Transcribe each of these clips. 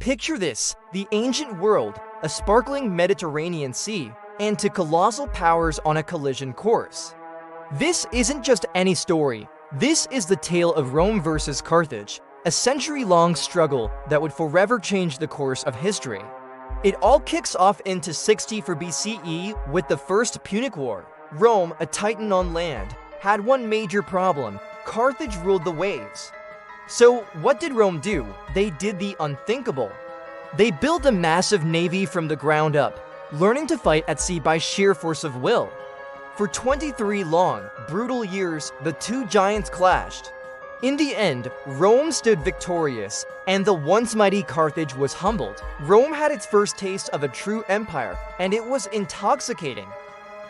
Picture this, the ancient world, a sparkling Mediterranean Sea, and two colossal powers on a collision course. This isn't just any story. This is the tale of Rome versus Carthage, a century-long struggle that would forever change the course of history. It all kicks off into 64 BCE with the First Punic War. Rome, a titan on land, had one major problem: Carthage ruled the waves. So what did Rome do? They did the unthinkable. They built a massive navy from the ground up, learning to fight at sea by sheer force of will. For 23 long, brutal years, the two giants clashed. In the end, Rome stood victorious, and the once mighty Carthage was humbled. Rome had its first taste of a true empire, and it was intoxicating.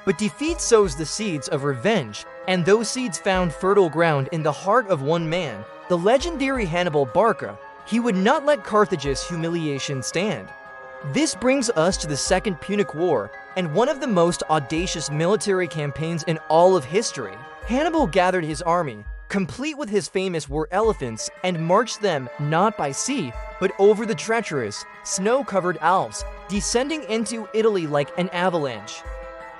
But defeat sows the seeds of revenge, and those seeds found fertile ground in the heart of one man, the legendary Hannibal Barca. He would not let Carthage's humiliation stand. This brings us to the Second Punic War, and one of the most audacious military campaigns in all of history. Hannibal gathered his army, complete with his famous war elephants, and marched them not by sea, but over the treacherous, snow-covered Alps, descending into Italy like an avalanche.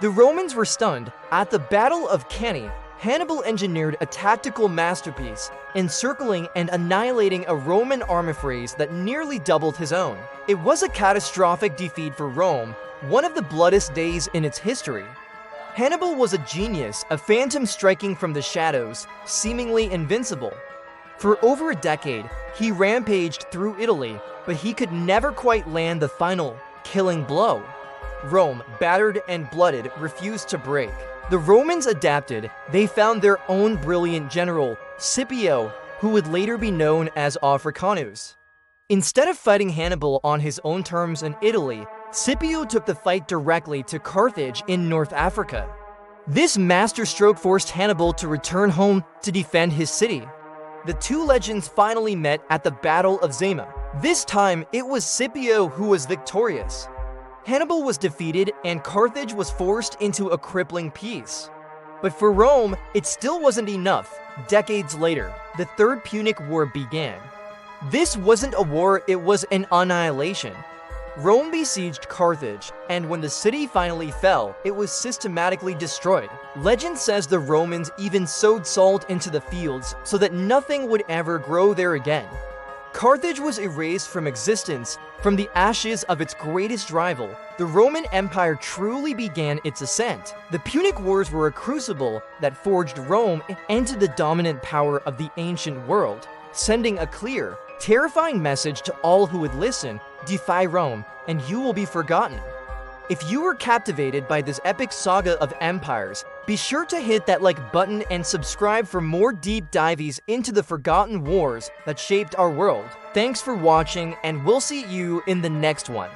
The Romans were stunned. At the Battle of Cannae, Hannibal engineered a tactical masterpiece, encircling and annihilating a Roman army phrase that nearly doubled his own. It was a catastrophic defeat for Rome, one of the bloodiest days in its history. Hannibal was a genius, a phantom striking from the shadows, seemingly invincible. For over a decade, he rampaged through Italy, but he could never quite land the final, killing blow. Rome, battered and blooded, refused to break. The Romans adapted. They found their own brilliant general, Scipio, who would later be known as Africanus. Instead of fighting Hannibal on his own terms in Italy, Scipio took the fight directly to Carthage in North Africa. This masterstroke forced Hannibal to return home to defend his city. The two legends finally met at the Battle of Zama. This time, it was Scipio who was victorious. Hannibal was defeated, and Carthage was forced into a crippling peace. But for Rome, it still wasn't enough. Decades later, the Third Punic War began. This wasn't a war, it was an annihilation. Rome besieged Carthage, and when the city finally fell, it was systematically destroyed. Legend says the Romans even sowed salt into the fields so that nothing would ever grow there again. Carthage was erased from existence. From the ashes of its greatest rival, the Roman Empire truly began its ascent. The Punic Wars were a crucible that forged Rome into the dominant power of the ancient world, sending a clear, terrifying message to all who would listen: defy Rome, and you will be forgotten. If you were captivated by this epic saga of empires, be sure to hit that like button and subscribe for more deep dives into the forgotten wars that shaped our world. Thanks for watching, and we'll see you in the next one.